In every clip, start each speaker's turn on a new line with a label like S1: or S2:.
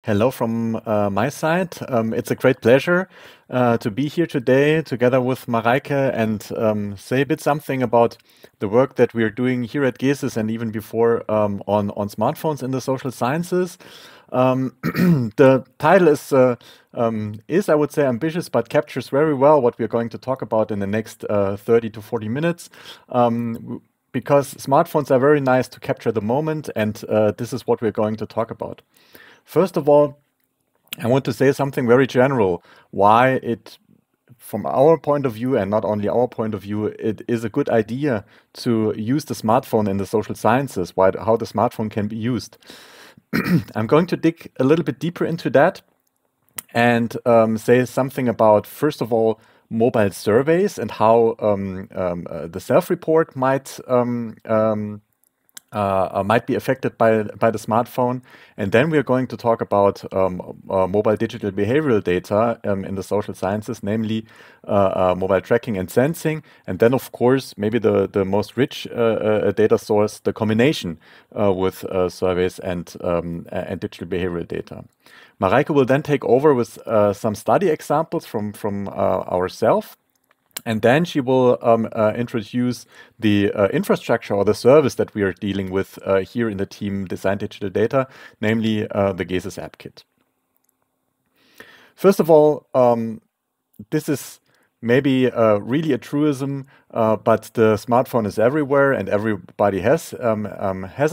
S1: Hello from my side. It's a great pleasure to be here today together with Mareike and say a bit something about the work that we're doing here at GESIS and even before on smartphones in the social sciences. The title is, I would say, ambitious, but captures very well what we're going to talk about in the next 30 to 40 minutes. Because smartphones are very nice to capture the moment, and this is what we're going to talk about. First of all, I want to say something very general, why it, from our point of view, and not only our point of view, it is a good idea to use the smartphone in the social sciences, how the smartphone can be used. I'm going to dig a little bit deeper into that and say something about, first of all, mobile surveys and how the self-report might be affected by the smartphone. And then we're going to talk about mobile digital behavioral data in the social sciences, namely mobile tracking and sensing. And then, of course, maybe the most rich data source, the combination with surveys and digital behavioral data. Mareike will then take over with some study examples from ourselves. And then she will introduce the infrastructure or the service that we are dealing with here in the team Design Digital Data, namely the GESIS App Kit. First of all, this is maybe really a truism, but the smartphone is everywhere and everybody has a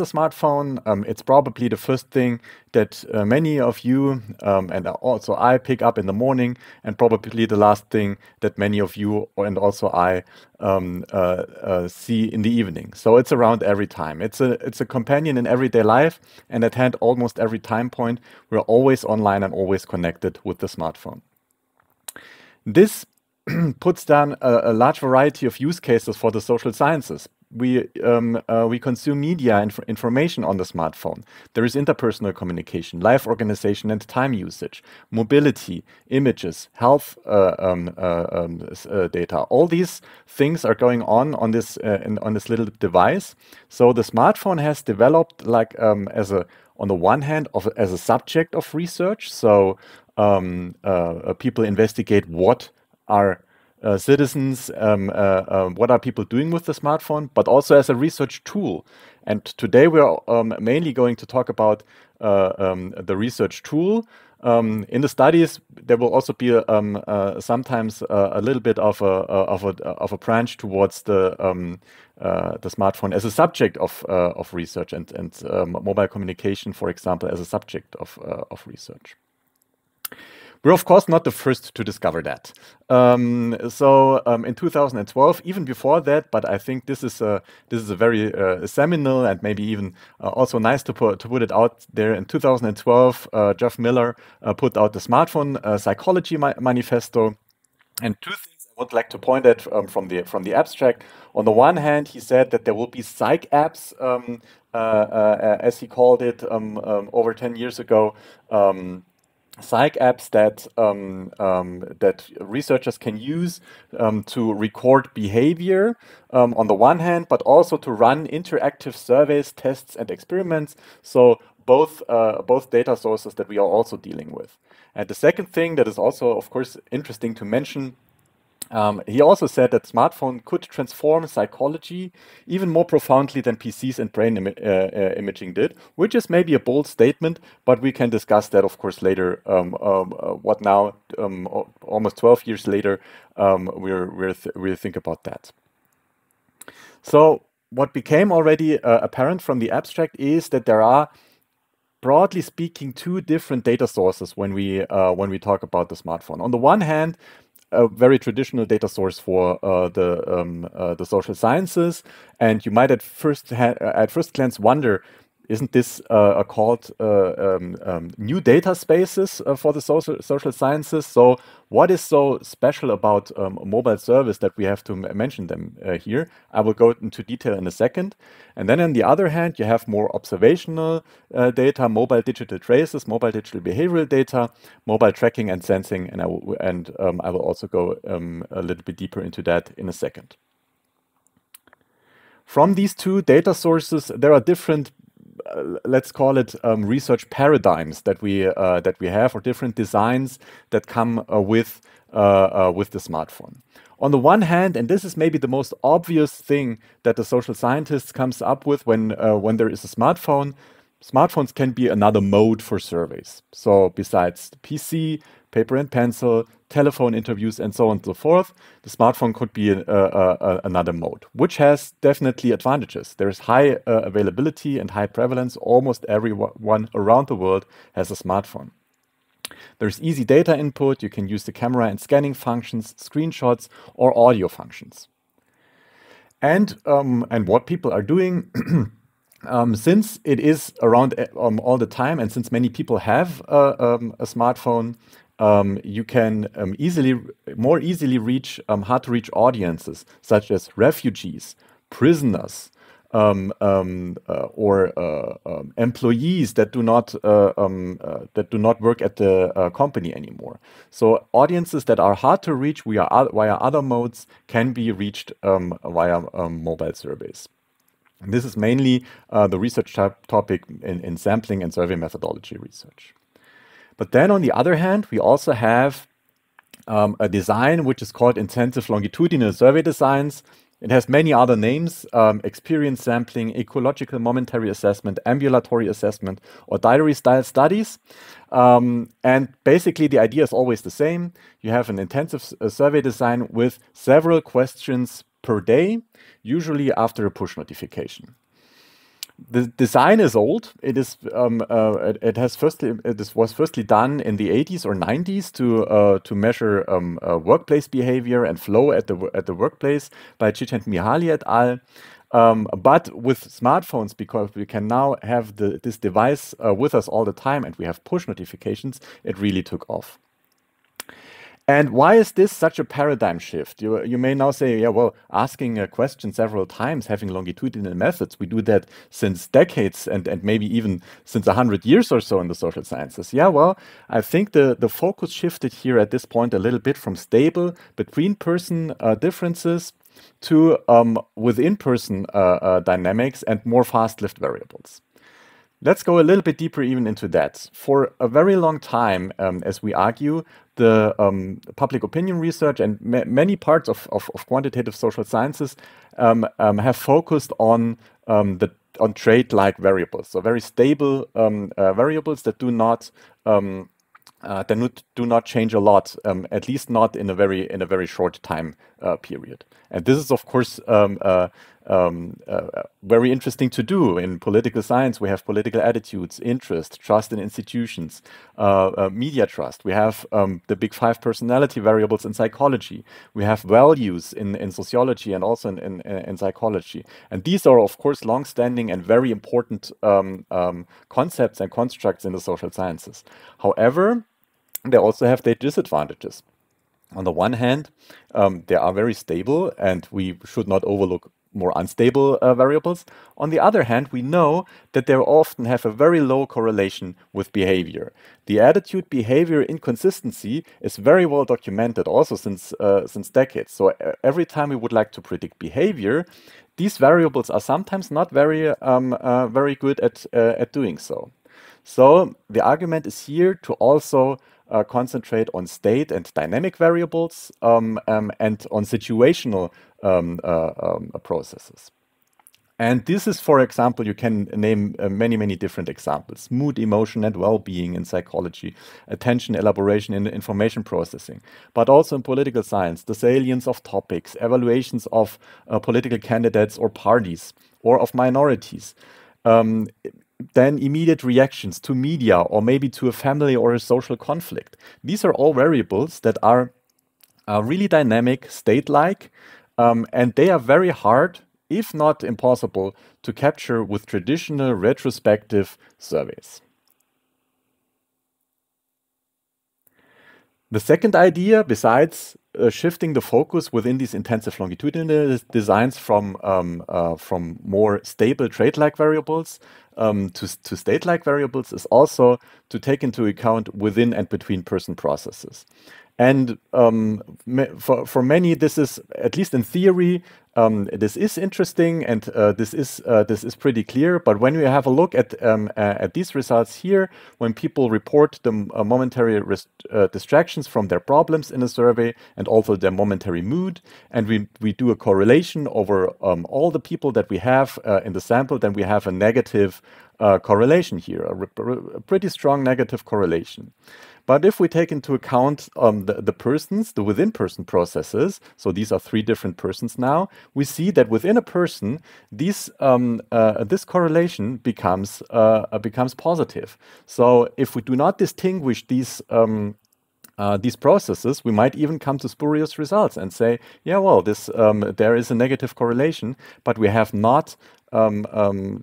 S1: smartphone. It's probably the first thing that many of you and also I pick up in the morning, and probably the last thing that many of you and also I see in the evening. So it's around every time. It's a companion in everyday life, and at hand almost every time point, we're always online and always connected with the smartphone. This puts down a large variety of use cases for the social sciences. We consume media and information on the smartphone. There is interpersonal communication, life organization and time usage, mobility, images, health data. All these things are going on this on this little device. So the smartphone has developed like on the one hand as a subject of research. So people investigate what are citizens, what are people doing with the smartphone, but also as a research tool. And today we're mainly going to talk about the research tool. In the studies, there will also be sometimes a little bit of a branch towards the smartphone as a subject of research and mobile communication, for example, as a subject of research. We're of course not the first to discover that. In 2012, even before that, but I think this is a very seminal and maybe even also nice to put it out there. In 2012, Jeff Miller put out the Smartphone Psychology Manifesto, and two things I would like to point at from the abstract. On the one hand, he said that there will be psych apps, as he called it, over 10 years ago. Psych apps that that researchers can use to record behavior on the one hand, but also to run interactive surveys, tests, and experiments. So both data sources that we are also dealing with. And the second thing that is also, of course, interesting to mention. He also said that smartphone could transform psychology even more profoundly than PCs and brain imaging did, which is maybe a bold statement, but we can discuss that, of course, later. What now, almost 12 years later, we think about that. So what became already apparent from the abstract is that there are, broadly speaking, two different data sources when we talk about the smartphone. On the one hand, a very traditional data source for the social sciences, and you might at first glance wonder, isn't this called new data spaces for the social sciences? So what is so special about mobile service that we have to mention them here? I will go into detail in a second. And then on the other hand, you have more observational data, mobile digital traces, mobile digital behavioral data, mobile tracking and sensing, and I will also go a little bit deeper into that in a second. From these two data sources, there are different let's call it research paradigms that we have, or different designs that come with the smartphone. On the one hand, and this is maybe the most obvious thing that the social scientists comes up with when there is a smartphone, smartphones can be another mode for surveys. So besides the PC, paper and pencil, telephone interviews, and so on and so forth, the smartphone could be another mode, which has definitely advantages. There's high availability and high prevalence. Almost everyone around the world has a smartphone. There's easy data input. You can use the camera and scanning functions, screenshots, or audio functions. And what people are doing, since it is around all the time, and since many people have a smartphone, you can more easily reach hard to reach audiences such as refugees, prisoners, or employees that do not work at the company anymore. So audiences that are hard to reach via other modes can be reached via mobile surveys. And this is mainly the research topic in sampling and survey methodology research. But then on the other hand, we also have a design which is called intensive-longitudinal survey designs. It has many other names: experience sampling, ecological momentary assessment, ambulatory assessment, or diary-style studies. And basically, the idea is always the same. You have an intensive survey design with several questions per day, usually after a push notification. The design is old. It is this was firstly done in the 80s or 90s to measure workplace behavior and flow at the workplace by Chich and Mihaly et al. But with smartphones, because we can now have this device with us all the time and we have push notifications, it really took off. And why is this such a paradigm shift? You may now say, yeah, well, asking a question several times, having longitudinal methods, we do that since decades and maybe even since 100 years or so in the social sciences. Yeah, well, I think the focus shifted here at this point a little bit from stable between-person differences to within-person dynamics and more fast-lived variables. Let's go a little bit deeper even into that. For a very long time, as we argue, the public opinion research and many parts of quantitative social sciences have focused on trait-like variables, so very stable variables that do not change a lot, at least not in a very short time period. And this is, of course, very interesting to do. In political science, we have political attitudes, interest, trust in institutions, media trust. We have the big 5 personality variables in psychology. We have values in sociology and also in psychology. And these are, of course, long-standing and very important concepts and constructs in the social sciences. However, they also have their disadvantages. On the one hand, they are very stable, and we should not overlook more unstable variables. On the other hand, we know that they often have a very low correlation with behavior. The attitude behavior inconsistency is very well documented also since decades. So every time we would like to predict behavior, these variables are sometimes not very good at doing so. So the argument is here to also concentrate on state and dynamic variables and on situational processes. And this is, for example, you can name many different examples: mood, emotion, and well-being in psychology, attention, elaboration in information processing, but also in political science, the salience of topics, evaluations of political candidates or parties, or of minorities. Then immediate reactions to media, or maybe to a family or a social conflict. These are all variables that are really dynamic, state-like, and they are very hard, if not impossible, to capture with traditional retrospective surveys. The second idea, besides shifting the focus within these intensive longitudinal designs from more stable trait-like variables to state-like variables is also to take into account within and between person processes. And for many, this is, at least in theory, this is interesting, and this is pretty clear. But when we have a look at these results here, when people report the momentary distractions from their problems in a survey, and also their momentary mood, and we do a correlation over all the people that we have in the sample, then we have a negative correlation here, a pretty strong negative correlation. But if we take into account the persons, the within-person processes, so these are 3 different persons now, we see that within a person, this correlation becomes positive. So if we do not distinguish these processes, we might even come to spurious results and say, yeah, well, there is a negative correlation, but we have not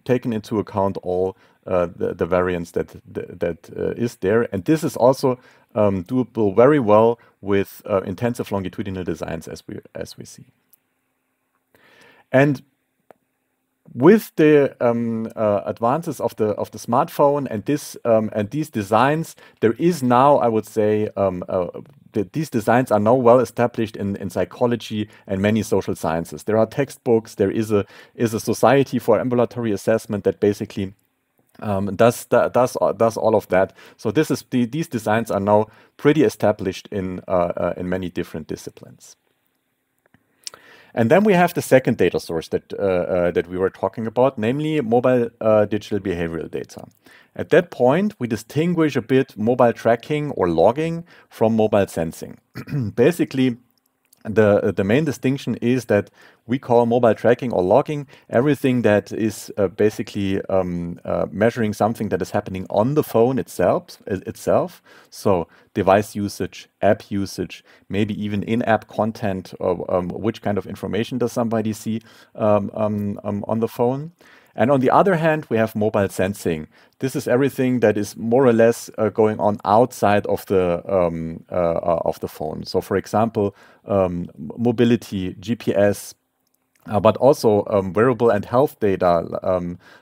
S1: taken into account all the variance that is there. And this is also doable very well with intensive longitudinal designs, as we see. And with the advances of the smartphone and these designs, there is now, I would say, these designs are now well established in psychology and many social sciences. There are textbooks. There is a society for ambulatory assessment that basically does all of that. So these designs are now pretty established in many different disciplines. And then we have the second data source that we were talking about, namely mobile digital behavioral data. At that point, we distinguish a bit mobile tracking or logging from mobile sensing. Basically, the main distinction is that we call mobile tracking or logging everything that is basically measuring something that is happening on the phone itself. So device usage, app usage, maybe even in-app content, or which kind of information does somebody see on the phone. And on the other hand, we have mobile sensing. This is everything that is more or less going on outside of the phone. So, for example, mobility, GPS, but also wearable and health data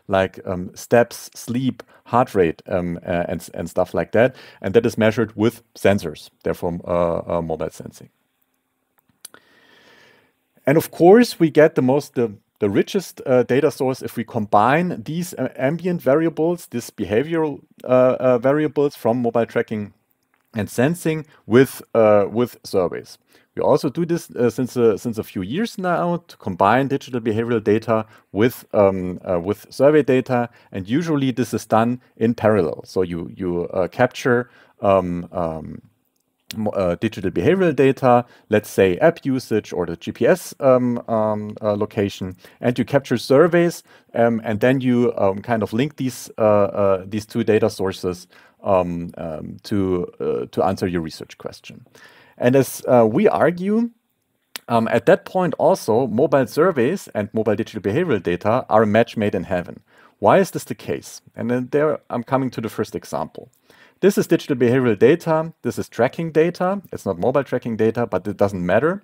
S1: like steps, sleep, heart rate, and stuff like that. And that is measured with sensors, therefore mobile sensing. And of course, we get the richest data source if we combine these ambient variables, these behavioral variables from mobile tracking and sensing with surveys. We also do this since a few years now to combine digital behavioral data with survey data, and usually this is done in parallel. So you capture digital behavioral data, let's say app usage or the GPS location, and you capture surveys, and then you kind of link these 2 data sources to answer your research question. And as we argue, at that point also, mobile surveys and mobile digital behavioral data are a match made in heaven. Why is this the case? And then there I'm coming to the first example. This is digital behavioral data. This is tracking data. It's not mobile tracking data, but it doesn't matter.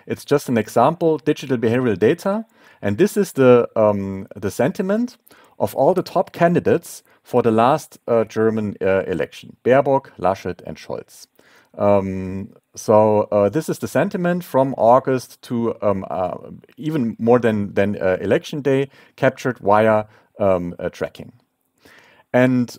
S1: It's just an example, digital behavioral data. And this is the sentiment of all the top candidates for the last German election, Baerbock, Laschet, and Scholz. So this is the sentiment from August to even more than election day, captured via tracking. And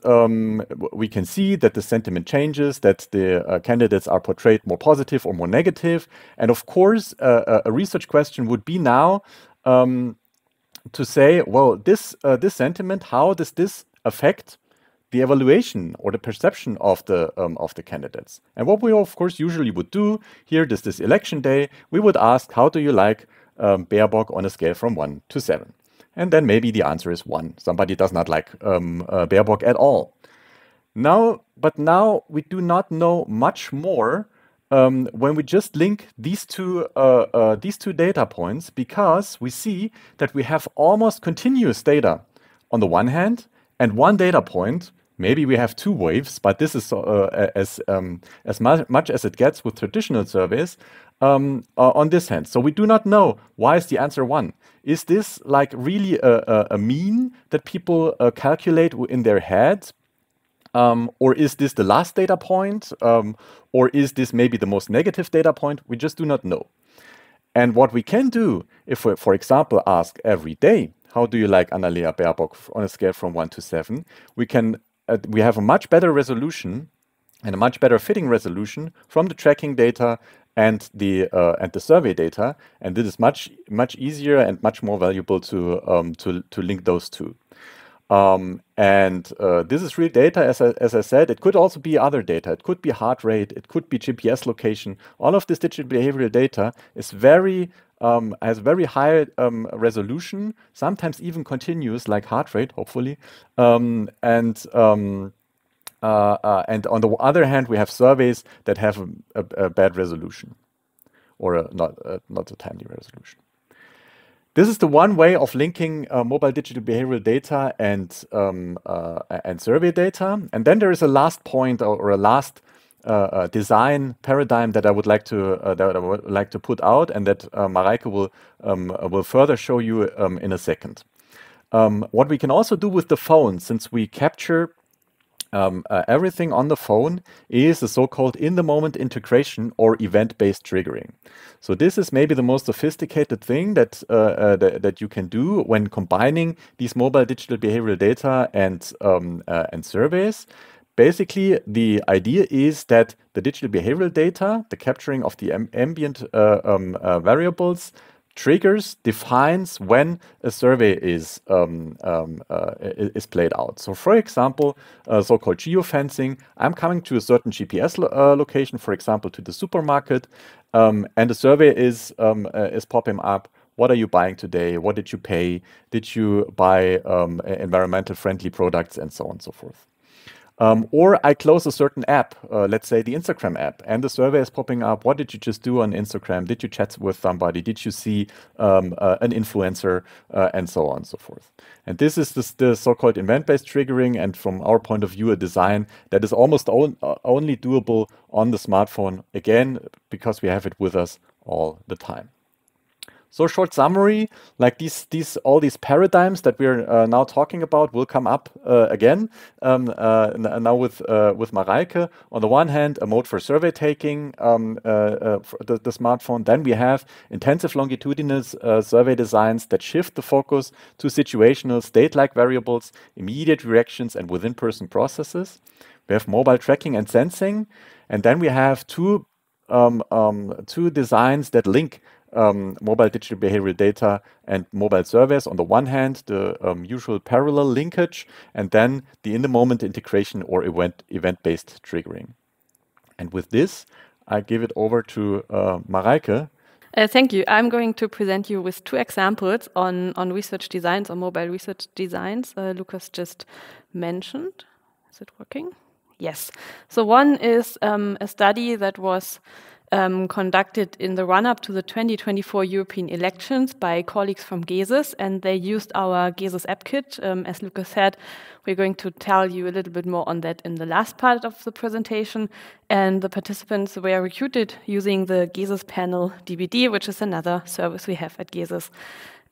S1: we can see that the sentiment changes, that the candidates are portrayed more positive or more negative. And of course, a research question would be now to say, well, this sentiment, how does this affect the evaluation or the perception of the candidates? And what we, of course, usually would do here, this election day, we would ask, how do you like Baerbock on a scale from 1 to 7? And then maybe the answer is 1. Somebody does not like Baerbock at all. But now we do not know much more when we just link these two data points, because we see that we have almost continuous data on the one hand, and one data point Maybe we have 2 waves, but this is as much as it gets with traditional surveys on this hand. So we do not know, why is the answer 1? Is this like really a mean that people calculate in their heads? Or is this the last data point? Or is this maybe the most negative data point? We just do not know. And what we can do, if we, for example, ask every day, how do you like Annalena Baerbock on a scale from 1 to 7? We have a much better resolution and a much better fitting resolution from the tracking data and the survey data, and this is much easier and much more valuable to link those two. This is real data, as I said. It could also be other data. It could be heart rate. It could be GPS location. All of this digital behavioral data is has very high resolution, sometimes even continuous, like heart rate, hopefully. And on the other hand, we have surveys that have a bad resolution, or not a timely resolution. This is the one way of linking mobile digital behavioral data and survey data. And then there is a last point or a last design paradigm that I would like to put out, and that Mareike will further show you in a second. What we can also do with the phone, since we capture everything on the phone, is the so-called in-the-moment integration or event-based triggering. So this is maybe the most sophisticated thing that you can do when combining these mobile digital behavioral data and surveys. Basically, the idea is that the digital behavioral data, the capturing of the ambient variables, defines when a survey is played out. So, for example, so-called geofencing. I'm coming to a certain GPS location, for example, to the supermarket, and the survey is popping up. What are you buying today? What did you pay? Did you buy environmental friendly products, and so on and so forth? Or I close a certain app, let's say the Instagram app, and the survey is popping up. What did you just do on Instagram? Did you chat with somebody? Did you see an influencer? And so on and so forth. And this is the so-called event-based triggering, and from our point of view, a design that is almost only doable on the smartphone, again, because we have it with us all the time. So, short summary, like all these paradigms that we're now talking about will come up again now with Mareike. On the one hand, a mode for survey taking, the smartphone. Then we have intensive longitudinal survey designs that shift the focus to situational state-like variables, immediate reactions, and within-person processes. We have mobile tracking and sensing, and then we have two designs that link mobile digital behavioral data and mobile surveys. On the one hand, the usual parallel linkage, and then the in-the-moment integration or event-based triggering. And with this, I give it over to Mareike.
S2: Thank you. I'm going to present you with 2 examples on research designs, on mobile research designs. Lucas just mentioned. Is it working? Yes. So one is a study that was conducted in the run-up to the 2024 European elections by colleagues from GESIS, and they used our GESIS app kit. As Lucas said, we're going to tell you a little bit more on that in the last part of the presentation. And the participants were recruited using the GESIS panel DVD, which is another service we have at GESIS.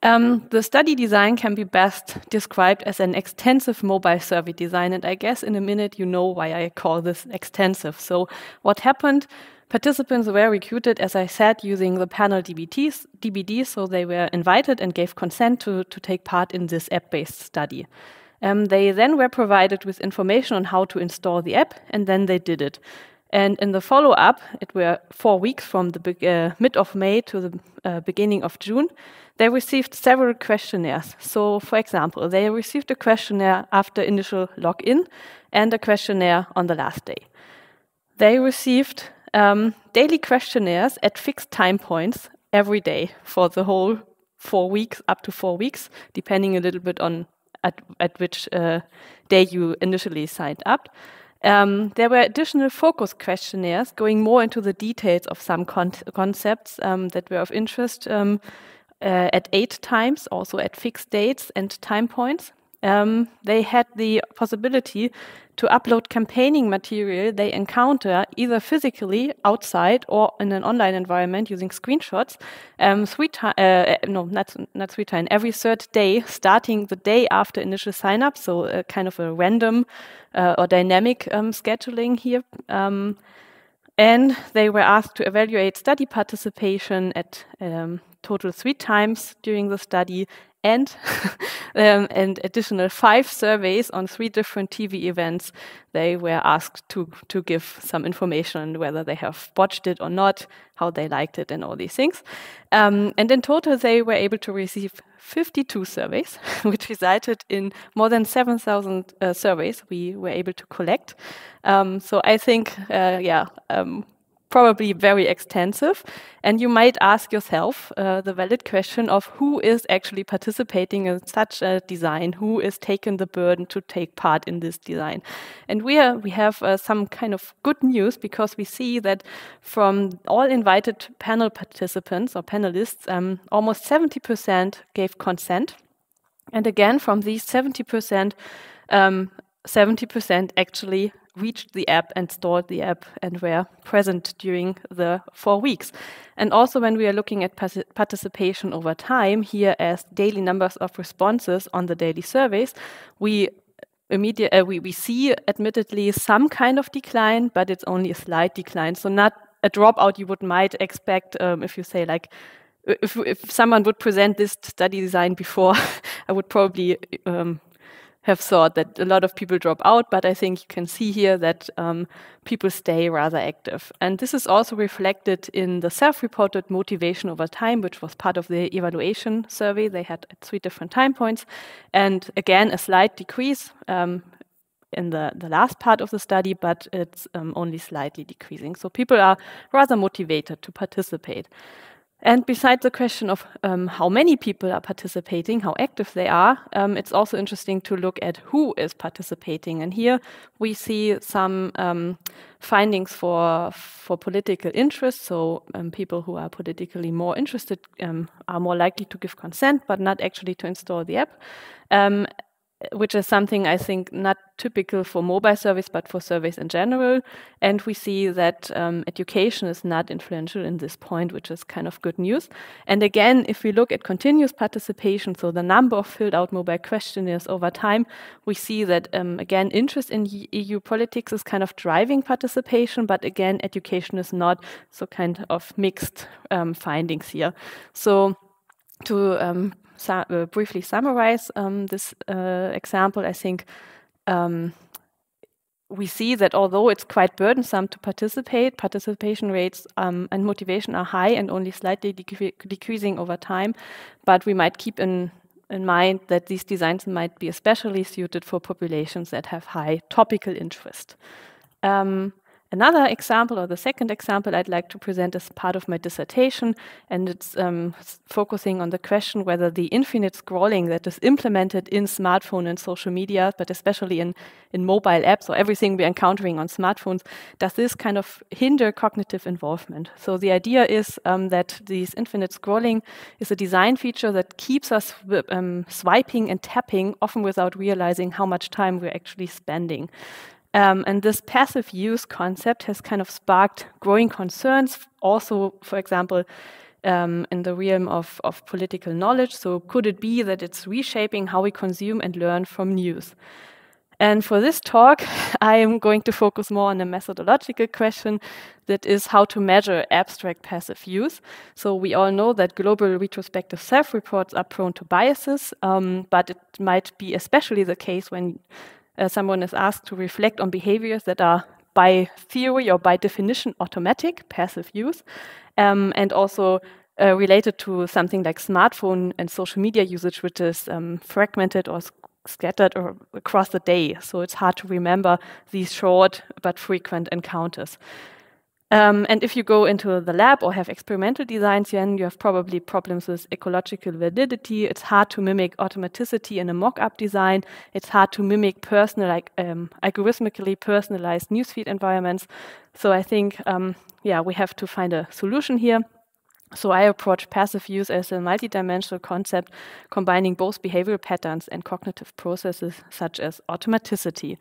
S2: The study design can be best described as an extensive mobile survey design, and I guess in a minute you know why I call this extensive. So what happened? Participants were recruited, as I said, using the panel DVD, so they were invited and gave consent to take part in this app-based study. They then were provided with information on how to install the app, and then they did it. And in the follow-up, it were 4 weeks from the mid of May to the beginning of June, they received several questionnaires. So, for example, they received a questionnaire after initial login and a questionnaire on the last day. They received daily questionnaires at fixed time points every day for the whole 4 weeks, up to 4 weeks, depending a little bit on at which day you initially signed up. There were additional focus questionnaires going more into the details of some concepts that were of interest at 8 times, also at fixed dates and time points. they had the possibility to upload campaigning material they encounter either physically outside or in an online environment using screenshots. Not 3 times, every third day, starting the day after initial sign up. So kind of a random or dynamic scheduling here. And they were asked to evaluate study participation at total 3 times during the study, and additional 5 surveys on 3 different TV events. They were asked to give some information whether they have watched it or not, how they liked it, and all these things. And in total, they were able to receive 52 surveys, which resulted in more than 7,000 surveys we were able to collect. So I think, probably very extensive. And you might ask yourself the valid question of who is actually participating in such a design, who is taking the burden to take part in this design. And we have some kind of good news, because we see that from all invited panel participants or panelists, almost 70% gave consent. And again, from these 70%, 70% actually reached the app and stored the app and were present during the 4 weeks. And also when we are looking at participation over time, here as daily numbers of responses on the daily surveys, we see admittedly some kind of decline, but it's only a slight decline. So not a dropout you might expect if you say like, if someone would present this study design before, I would probably have thought that a lot of people drop out, but I think you can see here that people stay rather active. And this is also reflected in the self-reported motivation over time, which was part of the evaluation survey they had at 3 different time points. And again, a slight decrease in the last part of the study, but it's only slightly decreasing. So people are rather motivated to participate. And besides the question of how many people are participating, how active they are, it's also interesting to look at who is participating. And here we see some findings for political interest. So people who are politically more interested are more likely to give consent, but not actually to install the app. Which is something I think not typical for mobile surveys, but for surveys in general. And we see that education is not influential in this point, which is kind of good news. And again, if we look at continuous participation, so the number of filled out mobile questionnaires over time, we see that, again, interest in EU politics is kind of driving participation, but again, education is not, so kind of mixed findings here. So to briefly summarize this example, I think we see that although it's quite burdensome to participate, participation rates and motivation are high and only slightly decreasing over time, but we might keep in mind that these designs might be especially suited for populations that have high topical interest. Another example, or the second example I'd like to present, is part of my dissertation, and it's focusing on the question whether the infinite scrolling that is implemented in smartphone and social media, but especially in mobile apps or everything we're encountering on smartphones, does this kind of hinder cognitive involvement? So the idea is that this infinite scrolling is a design feature that keeps us swiping and tapping, often without realizing how much time we're actually spending. And this passive use concept has kind of sparked growing concerns, also, for example, in the realm of political knowledge. So could it be that it's reshaping how we consume and learn from news? And for this talk, I am going to focus more on a methodological question, that is how to measure abstract passive use. So we all know that global retrospective self-reports are prone to biases, but it might be especially the case when someone is asked to reflect on behaviors that are by theory or by definition automatic, passive use, and also related to something like smartphone and social media usage, which is fragmented or scattered or across the day. So it's hard to remember these short but frequent encounters. And if you go into the lab or have experimental designs, then you have probably problems with ecological validity. It's hard to mimic automaticity in a mock-up design. It's hard to mimic algorithmically personalized newsfeed environments. So I think, we have to find a solution here. So I approach passive use as a multidimensional concept combining both behavioral patterns and cognitive processes such as automaticity.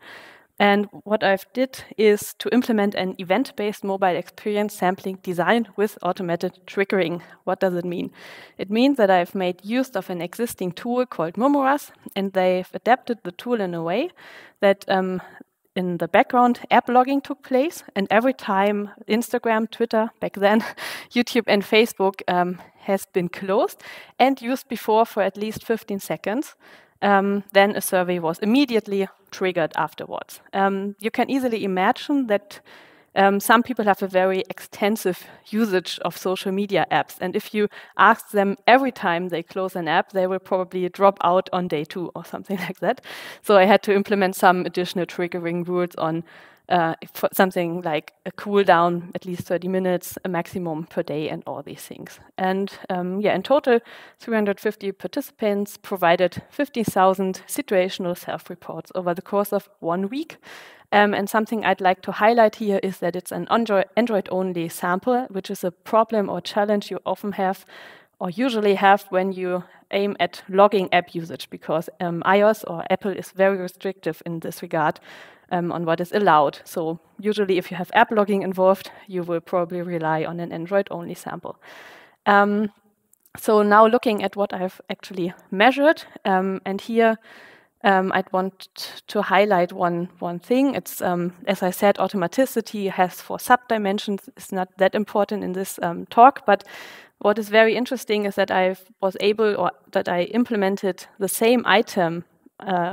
S2: And what I've did is to implement an event-based mobile experience sampling design with automated triggering. What does it mean? It means that I've made use of an existing tool called Momoras, and they've adapted the tool in a way that in the background, app logging took place, and every time Instagram, Twitter, back then, YouTube and Facebook has been closed and used before for at least 15 seconds, then a survey was immediately triggered afterwards. You can easily imagine that some people have a very extensive usage of social media apps. And if you ask them every time they close an app, they will probably drop out on day 2 or something like that. So I had to implement some additional triggering rules on for something like a cooldown, at least 30 minutes, a maximum per day, and all these things. And in total, 350 participants provided 50,000 situational self-reports over the course of 1 week. And something I'd like to highlight here is that it's an Android-only sample, which is a problem or challenge you often have or usually have when you aim at logging app usage, because iOS or Apple is very restrictive in this regard on what is allowed. So usually if you have app logging involved, you will probably rely on an Android-only sample. So now looking at what I've actually measured, and here I'd want to highlight one thing. It's, as I said, automaticity has 4 subdimensions. It's not that important in this talk, but what is very interesting is that I implemented the same item,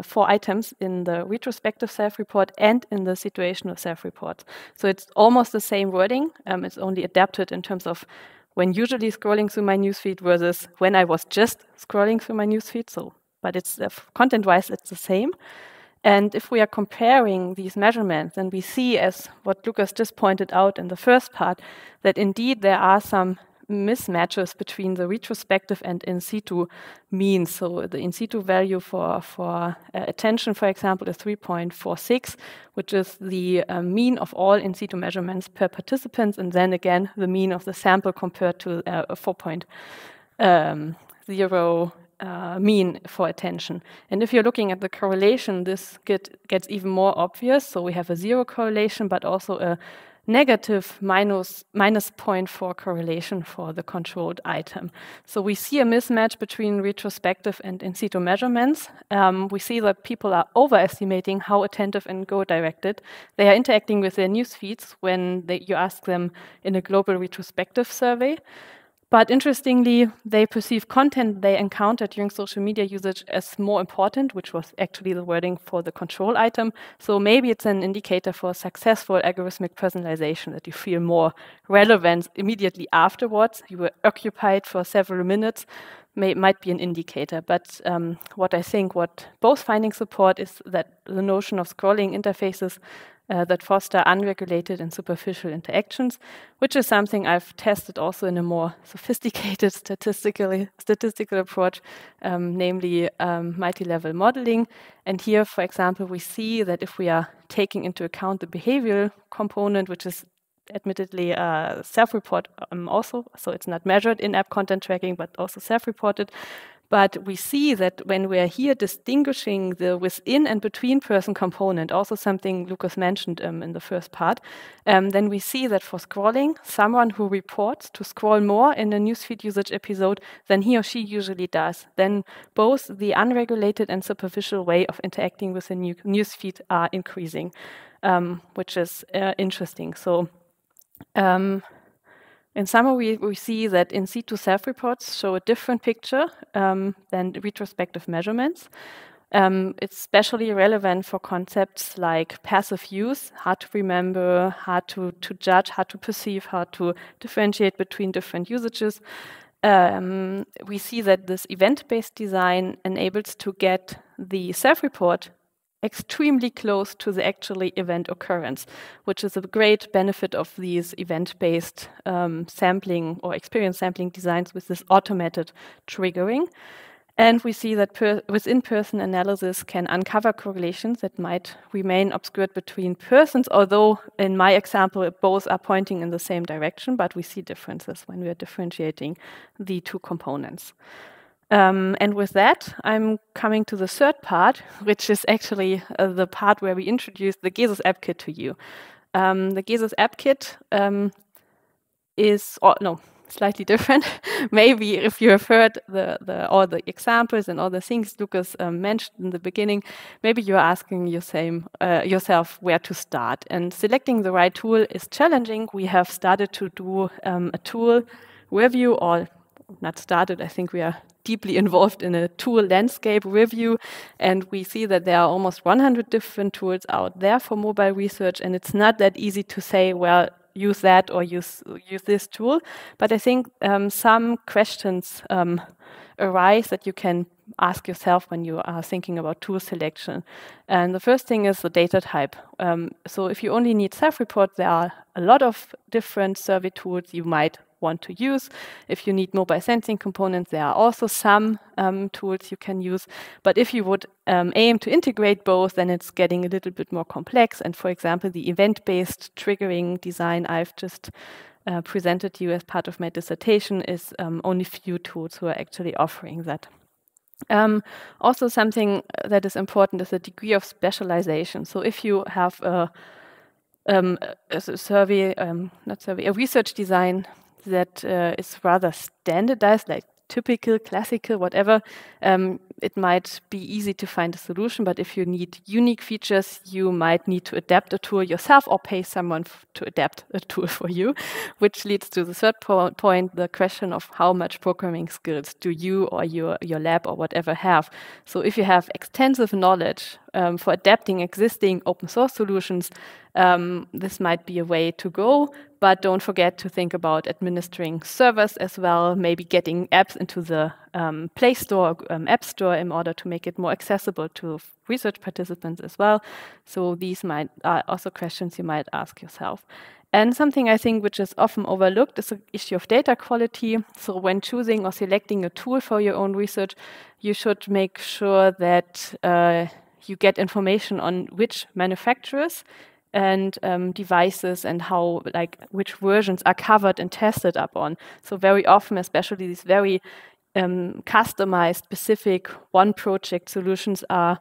S2: 4 items in the retrospective self-report and in the situational self-report. So it's almost the same wording. It's only adapted in terms of when usually scrolling through my newsfeed versus when I was just scrolling through my newsfeed. So, but it's content-wise, it's the same. And if we are comparing these measurements, then we see, as what Lucas just pointed out in the first part, that indeed there are some mismatches between the retrospective and in situ means. So the in situ value for attention, for example, is 3.46, which is the mean of all in situ measurements per participant, and then again the mean of the sample compared to a 4.0 mean for attention. And if you're looking at the correlation, this gets even more obvious. So we have a 0 correlation, but also a negative minus 0.4 correlation for the controlled item. So we see a mismatch between retrospective and in situ measurements. We see that people are overestimating how attentive and goal-directed they are interacting with their news feeds when you ask them in a global retrospective survey. But interestingly, they perceive content they encountered during social media usage as more important, which was actually the wording for the control item. So maybe it's an indicator for successful algorithmic personalization, that you feel more relevant immediately afterwards. You were occupied for several minutes, might be an indicator. But what both findings support is that the notion of scrolling interfaces that foster unregulated and superficial interactions, which is something I've tested also in a more sophisticated statistical approach, namely multi-level modeling. And here, for example, we see that if we are taking into account the behavioral component, which is admittedly self-report also, so it's not measured in-app content tracking, but also self-reported. But we see that when we are here distinguishing the within and between person component, also something Lucas mentioned in the first part, then we see that for scrolling, someone who reports to scroll more in a newsfeed usage episode than he or she usually does, then both the unregulated and superficial way of interacting with the newsfeed are increasing, which is interesting. So in summary, we see that in situ self-reports show a different picture than retrospective measurements. It's especially relevant for concepts like passive use, hard to remember, hard to judge, hard to perceive, hard to differentiate between different usages. We see that this event-based design enables to get the self-report extremely close to the actually event occurrence, which is a great benefit of these event-based sampling or experience sampling designs with this automated triggering. And we see that within-person analysis can uncover correlations that might remain obscured between persons, although in my example, both are pointing in the same direction, but we see differences when we are differentiating the two components. And with that, I'm coming to the third part, which is actually the part where we introduce the GESIS app kit to you. The GESIS app kit is, slightly different. Maybe if you have heard all the examples and all the things Lucas mentioned in the beginning, maybe you're asking yourself where to start. And selecting the right tool is challenging. We have started to do a tool review, or not started, I think we are deeply involved in a tool landscape review, and we see that there are almost 100 different tools out there for mobile research, and it's not that easy to say, well, use that or use this tool. But I think some questions arise that you can ask yourself when you are thinking about tool selection. And the first thing is the data type. So if you only need self-report, there are a lot of different survey tools you might want to use. If you need mobile sensing components, there are also some tools you can use. But if you would aim to integrate both, then it's getting a little bit more complex. And for example, the event-based triggering design I've just presented you as part of my dissertation is only few tools who are actually offering that. Also, something that is important is the degree of specialization. So if you have a research design that is rather standardized, like typical, classical, whatever, it might be easy to find a solution. But if you need unique features, you might need to adapt a tool yourself or pay someone to adapt a tool for you, which leads to the third point, the question of how much programming skills do you or your lab or whatever have. So if you have extensive knowledge for adapting existing open source solutions, this might be a way to go. But don't forget to think about administering servers as well, maybe getting apps into the Play Store, App Store, in order to make it more accessible to research participants as well. So these are also questions you might ask yourself. And something I think which is often overlooked is the issue of data quality. So when choosing or selecting a tool for your own research, you should make sure that you get information on which manufacturers and devices and how, which versions are covered and tested upon. So very often, especially these very customized, specific one project solutions are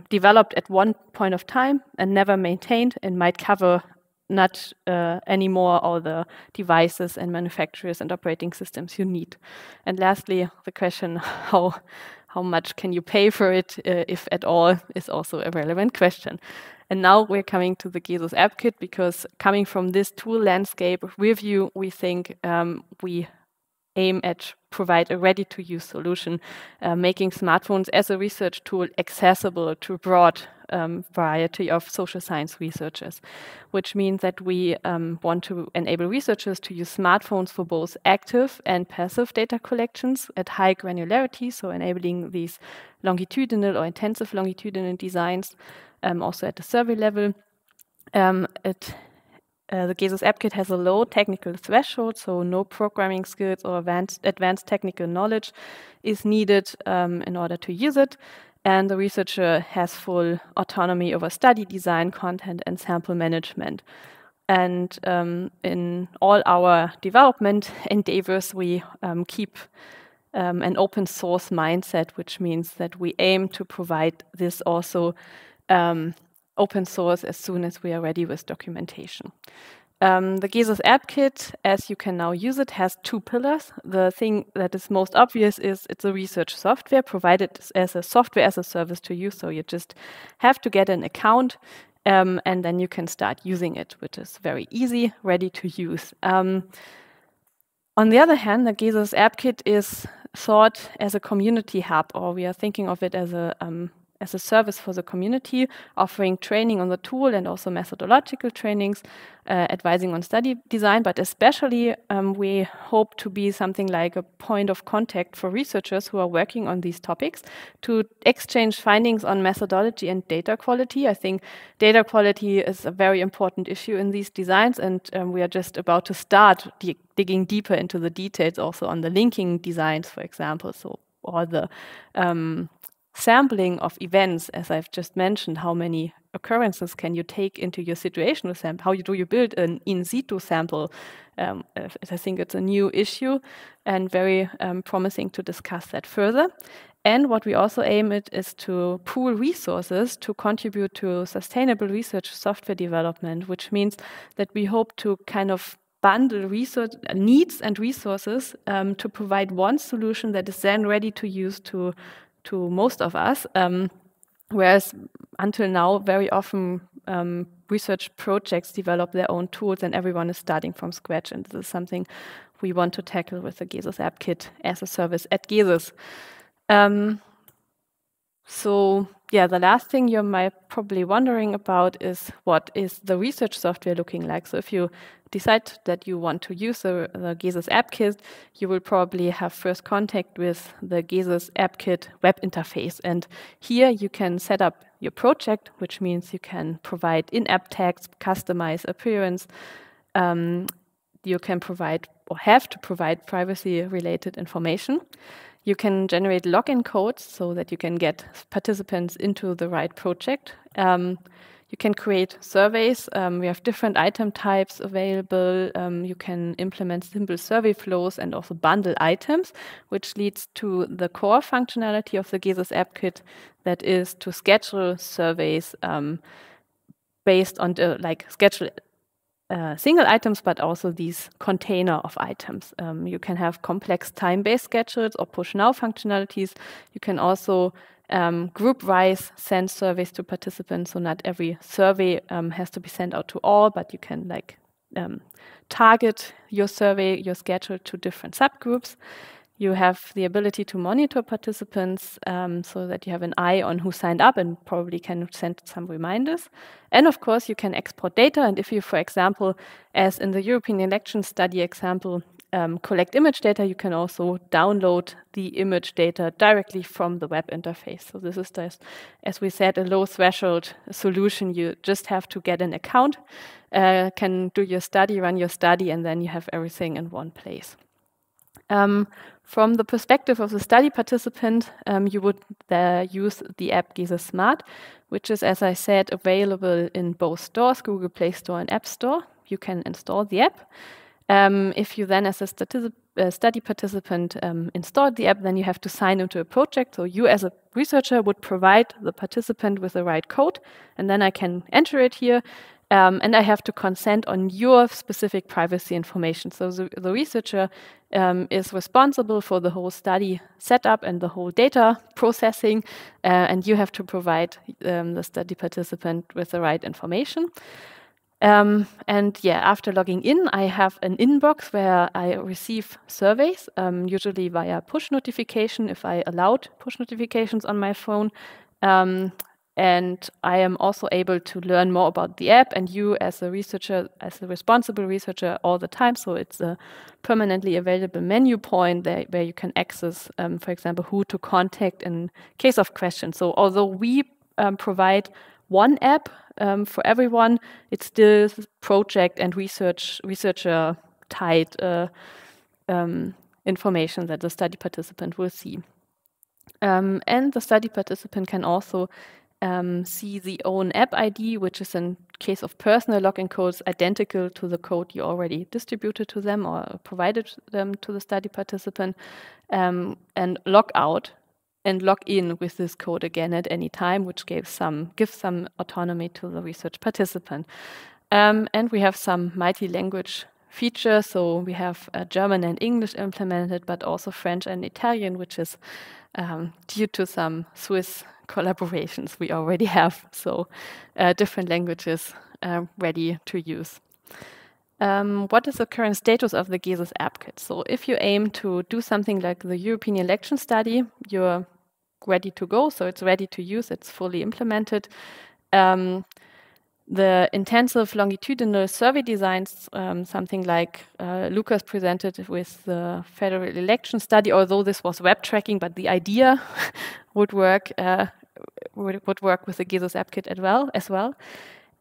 S2: developed at one point of time and never maintained, and might cover not anymore all the devices and manufacturers and operating systems you need. And lastly, the question, how much can you pay for it, if at all, is also a relevant question. And now we're coming to the GESIS app kit, because coming from this tool landscape review, we think we aim at provide a ready-to-use solution, making smartphones as a research tool accessible to a broad variety of social science researchers, which means that we want to enable researchers to use smartphones for both active and passive data collections at high granularity, so enabling these longitudinal or intensive longitudinal designs, also at the survey level. The GESIS app kit has a low technical threshold, so no programming skills or advanced technical knowledge is needed in order to use it. And the researcher has full autonomy over study design, content, and sample management. And in all our development endeavors, we keep an open source mindset, which means that we aim to provide this also open source as soon as we are ready with documentation. The GESIS app kit, as you can now use it, has two pillars. The thing that is most obvious is it's a research software provided as a software as a service to you. So you just have to get an account and then you can start using it, which is very easy, ready to use. On the other hand, the GESIS app kit is thought as a community hub, or we are thinking of it as a service for the community, offering training on the tool and also methodological trainings, advising on study design, but especially we hope to be something like a point of contact for researchers who are working on these topics to exchange findings on methodology and data quality. I think data quality is a very important issue in these designs, and we are just about to start digging deeper into the details also on the linking designs, for example. So or the sampling of events, as I've just mentioned, how many occurrences can you take into your situational sample? How do you build an in situ sample? I think it's a new issue and very promising to discuss that further. And what we also aim at is to pool resources to contribute to sustainable research software development, which means that we hope to kind of bundle research needs and resources to provide one solution that is then ready to use to most of us. Whereas until now, very often research projects develop their own tools and everyone is starting from scratch. And this is something we want to tackle with the GESIS App Kit as a service at GESIS. So yeah, the last thing you might probably wondering about is what is the research software looking like? So if you decide that you want to use the GESIS App Kit, you will probably have first contact with the GESIS App Kit web interface. And here you can set up your project, which means you can provide in-app tags, customize appearance. You can provide or have to provide privacy-related information. You can generate login codes so that you can get participants into the right project. You can create surveys. We have different item types available. You can implement simple survey flows and also bundle items, which leads to the core functionality of the GESIS App Kit, that is to schedule surveys based on schedule single items, but also these container of items. You can have complex time-based schedules or push now functionalities. You can also group-wise send surveys to participants, so not every survey has to be sent out to all, but you can target your survey, your schedule to different subgroups. You have the ability to monitor participants so that you have an eye on who signed up and probably can send some reminders. And of course, you can export data. And if you, for example, as in the European election study example, collect image data, you can also download the image data directly from the web interface. So this is just, as we said, a low threshold solution. You just have to get an account, can do your study, run your study, and then you have everything in one place. From the perspective of the study participant, you would use the app GESIS Smart, which is, as I said, available in both stores, Google Play Store and App Store. You can install the app. If you then, as a study participant, install the app, then you have to sign into a project. So you, as a researcher, would provide the participant with the right code, and then I can enter it here. And I have to consent on your specific privacy information. So the researcher is responsible for the whole study setup and the whole data processing, and you have to provide the study participant with the right information. And yeah, after logging in, I have an inbox where I receive surveys, usually via push notification if I allowed push notifications on my phone. And I am also able to learn more about the app and you as a researcher, as a responsible researcher all the time. So it's a permanently available menu point where you can access, for example, who to contact in case of questions. So although we provide one app for everyone, it's still project and researcher tied information that the study participant will see. And the study participant can also see the own app ID, which is in case of personal login codes identical to the code you already distributed to them or provided them to the study participant, and log out and log in with this code again at any time, which gives some autonomy to the research participant. And we have some multi-language features, so we have German and English implemented, but also French and Italian, which is due to some Swiss collaborations we already have, so different languages ready to use. What is the current status of the GESIS App Kit? So if you aim to do something like the European election study, you're ready to go, so it's ready to use, it's fully implemented. The intensive longitudinal survey designs, something like Lucas presented with the federal election study, although this was web tracking, but the idea would work with the GESIS App Kit as well.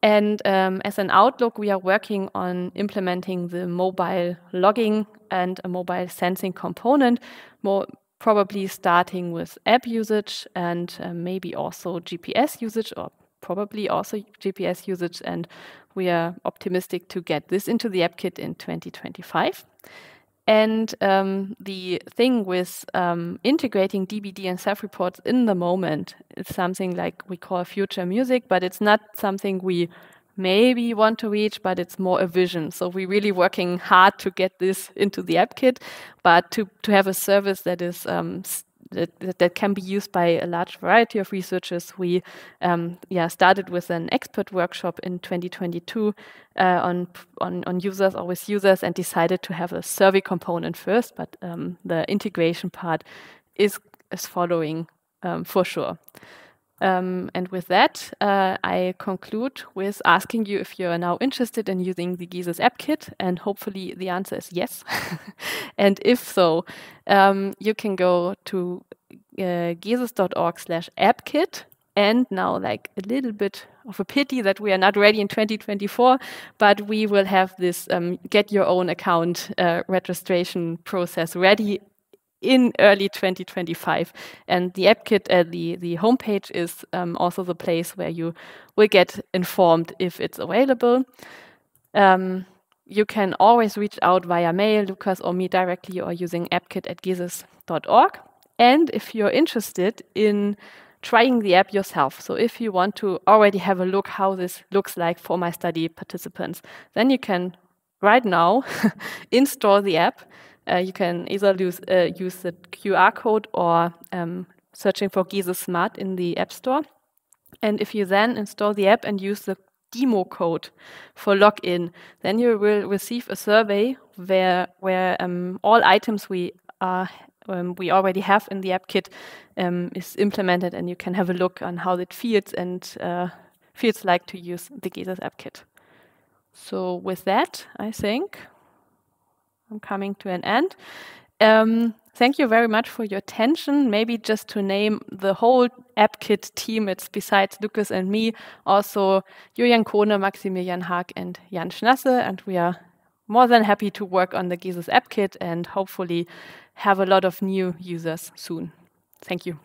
S2: And as an outlook, we are working on implementing the mobile logging and a mobile sensing component, more probably starting with app usage and maybe also GPS usage, or probably also GPS usage. And we are optimistic to get this into the app kit in 2025. And the thing with integrating DBD and self-reports in the moment is something like we call future music, but it's not something we maybe want to reach, but it's more a vision. So we're really working hard to get this into the app kit, but to have a service that is that can be used by a large variety of researchers. We started with an expert workshop in 2022 on users or with users, and decided to have a survey component first, but the integration part is following for sure. And with that, I conclude with asking you if you're now interested in using the GESIS app kit, and hopefully the answer is yes. And if so, you can go to gesis.org/appkit. And now, like, a little bit of a pity that we are not ready in 2024, but we will have this get your own account registration process ready in early 2025. And the app kit, the homepage is also the place where you will get informed if it's available. You can always reach out via mail, Lukas or me directly, or using appkit@gesis.org. And if you're interested in trying the app yourself, so if you want to already have a look how this looks like for my study participants, then you can right now install the app. You can either use the QR code or searching for GESIS Smart in the App Store. And if you then install the app and use the demo code for login, then you will receive a survey where all items we already have in the app kit is implemented, and you can have a look on how it feels and feels like to use the GESIS app kit. So with that, I think I'm coming to an end. Thank you very much for your attention. Maybe just to name the whole app kit team, it's besides Lukas and me, also Julian Kohne, Maximilian Haag, and Jan Schnasse, and we are more than happy to work on the GESIS app kit and hopefully have a lot of new users soon. Thank you.